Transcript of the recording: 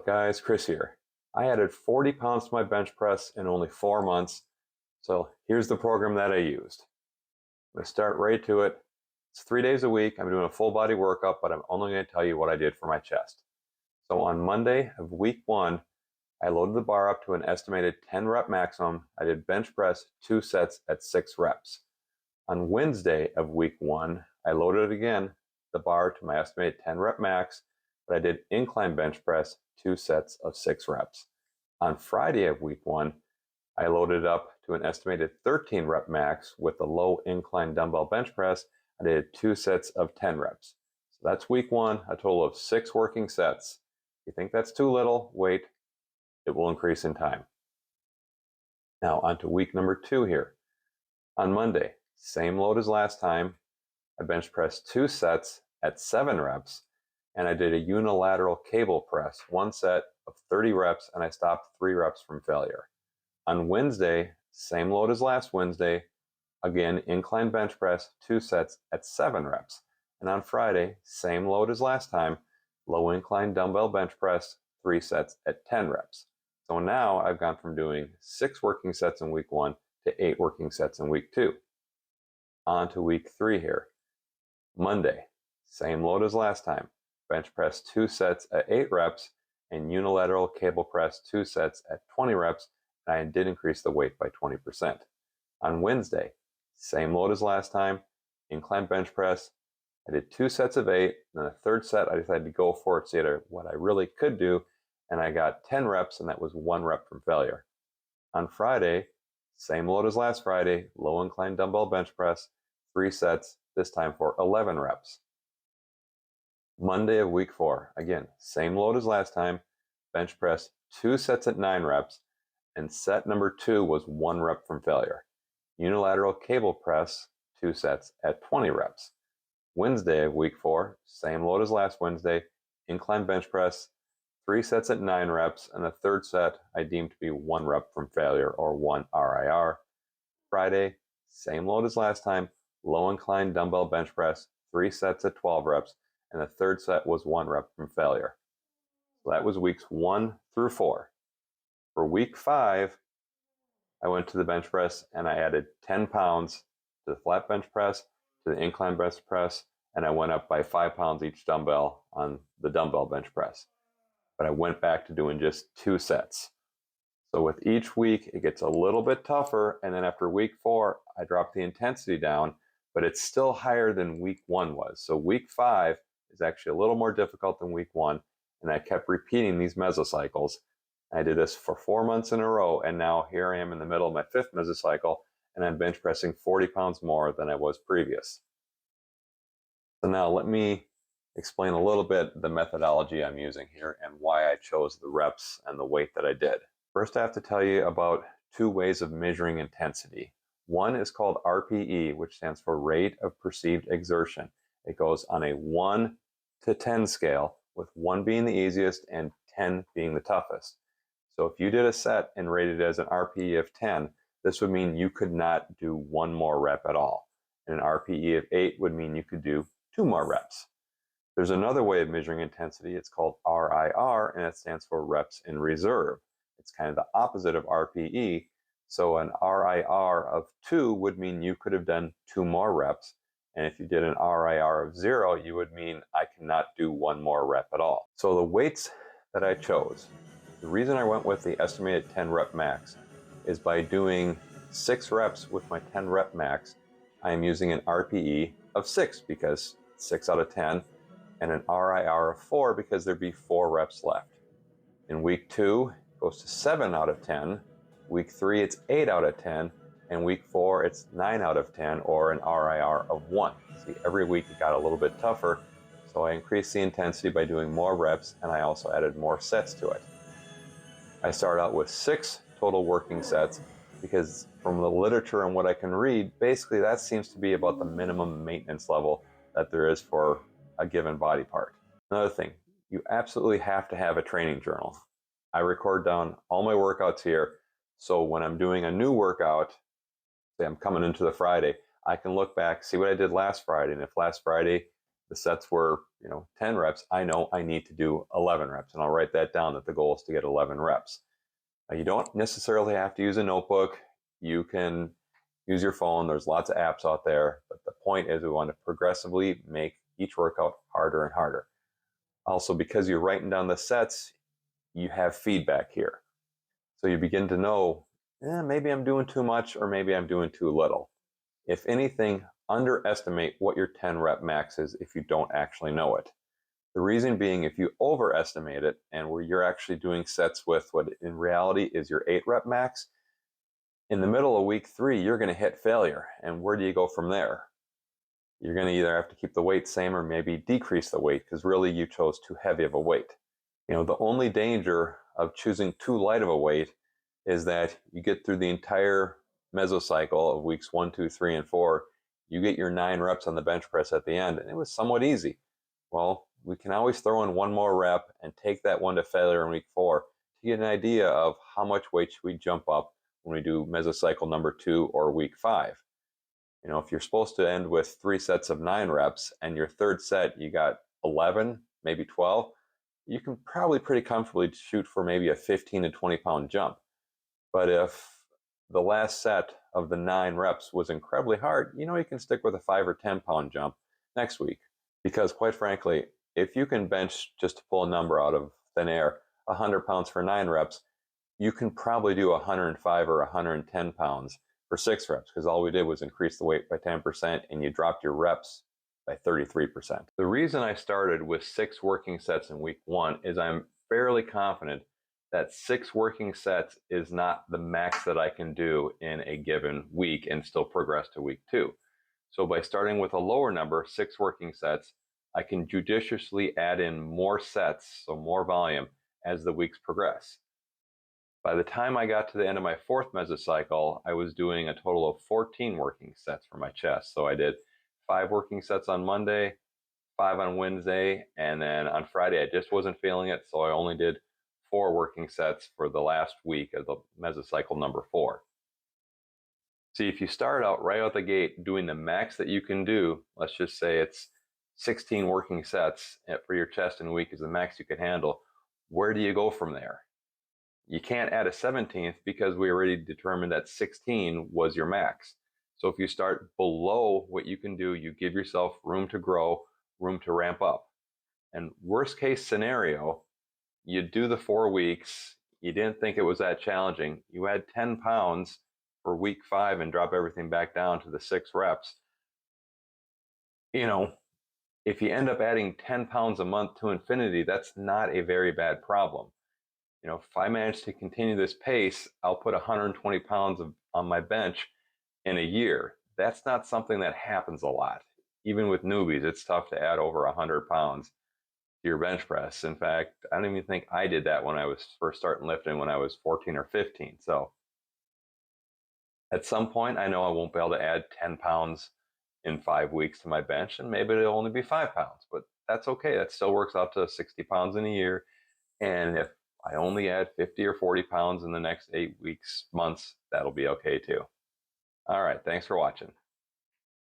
up, guys? Chris here. I added 40 pounds to my bench press in only 4 months. So here's the program that I used. I'm going to start right to it. It's 3 days a week. I'm doing a full body workout, but I'm only going to tell you what I did for my chest. So on Monday of week 1, I loaded the bar up to an estimated 10 rep maximum. I did bench press 2 sets at 6 reps. On Wednesday of week 1, I loaded again the bar to my estimated 10 rep max, but I did incline bench press 2 sets of 6 reps. On Friday of week 1, I loaded up to an estimated 13 rep max with the low incline dumbbell bench press. I did 2 sets of 10 reps. So that's week 1, a total of 6 working sets. If you think that's too little, wait, it will increase in time. Now on to week number 2 here. On Monday, same load as last time. I bench pressed 2 sets at 7 reps, and I did a unilateral cable press, 1 set of 30 reps, and I stopped 3 reps from failure. On Wednesday, same load as last Wednesday, again, incline bench press, 2 sets at 7 reps. And on Friday, same load as last time, low incline dumbbell bench press, 3 sets at 10 reps. So now I've gone from doing 6 working sets in week 1 to 8 working sets in week 2. On to week 3 here. Monday, same load as last time, bench press 2 sets at 8 reps and unilateral cable press 2 sets at 20 reps, and I did increase the weight by 20%. On Wednesday, same load as last time, incline bench press. I did 2 sets of 8, and the third set I decided to go for it, see what I really could do, and I got 10 reps, and that was 1 rep from failure. On Friday, same load as last Friday, low incline dumbbell bench press, 3 sets, this time for 11 reps. Monday of week 4, again, same load as last time, bench press 2 sets at 9 reps, and set number 2 was 1 rep from failure. Unilateral cable press, 2 sets at 20 reps. Wednesday of week 4, same load as last Wednesday, incline bench press, 3 sets at 9 reps, and the third set I deemed to be 1 rep from failure, or 1 RIR. Friday, same load as last time, low incline dumbbell bench press, 3 sets at 12 reps, and the third set was 1 rep from failure. So that was weeks 1 through 4. For week 5, I went to the bench press and I added 10 pounds to the flat bench press, to the incline bench press, and I went up by 5 pounds each dumbbell on the dumbbell bench press. But I went back to doing just 2 sets. So with each week, it gets a little bit tougher, and then after week 4, I dropped the intensity down, but it's still higher than week 1 was. So week 5 is actually a little more difficult than week 1, and I kept repeating these mesocycles. I did this for 4 months in a row, and now here I am in the middle of my 5th mesocycle, and I'm bench pressing 40 pounds more than I was previous. So now let me explain a little bit the methodology I'm using here and why I chose the reps and the weight that I did. First, I have to tell you about 2 ways of measuring intensity. One is called RPE, which stands for rate of perceived exertion. It goes on a 1 to 10 scale, with 1 being the easiest and 10 being the toughest. So if you did a set and rated it as an RPE of 10, this would mean you could not do 1 more rep at all. And an RPE of 8 would mean you could do 2 more reps. There's another way of measuring intensity. It's called RIR, and it stands for reps in reserve. It's kind of the opposite of RPE. So an RIR of 2 would mean you could have done 2 more reps. And if you did an RIR of 0, you would mean I cannot do 1 more rep at all. So the weights that I chose, the reason I went with the estimated 10 rep max is by doing 6 reps with my 10 rep max, I am using an RPE of 6 because 6 out of 10, and an RIR of 4 because there'd be 4 reps left. In week 2, it goes to 7 out of 10. Week 3, it's 8 out of 10. And week 4, it's 9 out of 10, or an RIR of 1. See, every week it got a little bit tougher, so I increased the intensity by doing more reps, and I also added more sets to it. I started out with 6 total working sets because from the literature and what I can read, basically that seems to be about the minimum maintenance level that there is for a given body part. Another thing, you absolutely have to have a training journal. I record down all my workouts here, so when I'm doing a new workout, say I'm coming into the Friday, I can look back, see what I did last Friday, and if last Friday the sets were, 10 reps, I know I need to do 11 reps. And I'll write that down, that the goal is to get 11 reps. Now, you don't necessarily have to use a notebook. You can use your phone. There's lots of apps out there. But the point is we want to progressively make each workout harder and harder. Also, because you're writing down the sets, you have feedback here. So you begin to know, maybe I'm doing too much or maybe I'm doing too little. If anything, underestimate what your 10 rep max is if you don't actually know it. The reason being, if you overestimate it and where you're actually doing sets with what in reality is your 8 rep max, in the middle of week 3, you're going to hit failure. And where do you go from there? You're going to either have to keep the weight same or maybe decrease the weight because really you chose too heavy of a weight. The only danger of choosing too light of a weight is that you get through the entire mesocycle of weeks 1, 2, 3, and 4. You get your 9 reps on the bench press at the end, and it was somewhat easy. Well, we can always throw in one more rep and take that one to failure in week 4 to get an idea of how much weight should we jump up when we do mesocycle number 2 or week 5. If you're supposed to end with 3 sets of 9 reps and your third set you got 11, maybe 12, you can probably pretty comfortably shoot for maybe a 15 to 20 pound jump. But if the last set of the 9 reps was incredibly hard, you can stick with a 5 or 10 pound jump next week. Because quite frankly, if you can bench, just to pull a number out of thin air, 100 pounds for 9 reps, you can probably do 105 or 110 pounds for 6 reps because all we did was increase the weight by 10% and you dropped your reps by 33%. The reason I started with 6 working sets in week 1 is I'm fairly confident that 6 working sets is not the max that I can do in a given week and still progress to week 2. So by starting with a lower number, 6 working sets, I can judiciously add in more sets, so more volume, as the weeks progress. By the time I got to the end of my 4th mesocycle, I was doing a total of 14 working sets for my chest. So I did 5 working sets on Monday, 5 on Wednesday, and then on Friday I just wasn't feeling it, so I only did 4 working sets for the last week of the mesocycle number 4. See, if you start out right out the gate doing the max that you can do, let's just say it's 16 working sets for your chest in a week is the max you can handle, where do you go from there? You can't add a 17th because we already determined that 16 was your max. So if you start below what you can do, you give yourself room to grow, room to ramp up. And worst case scenario, you do the 4 weeks, you didn't think it was that challenging, you add 10 pounds for week 5 and drop everything back down to the 6 reps. If you end up adding 10 pounds a month to infinity, that's not a very bad problem. If I manage to continue this pace, I'll put 120 pounds on my bench in a year. That's not something that happens a lot. Even with newbies, it's tough to add over 100 pounds to your bench press. In fact, I don't even think I did that when I was first starting lifting when I was 14 or 15. So at some point, I know I won't be able to add 10 pounds in 5 weeks to my bench, and maybe it'll only be 5 pounds, but that's okay. That still works out to 60 pounds in a year. And if I only add 50 or 40 pounds in the next 8 weeks, months, that'll be okay too. All right, thanks for watching.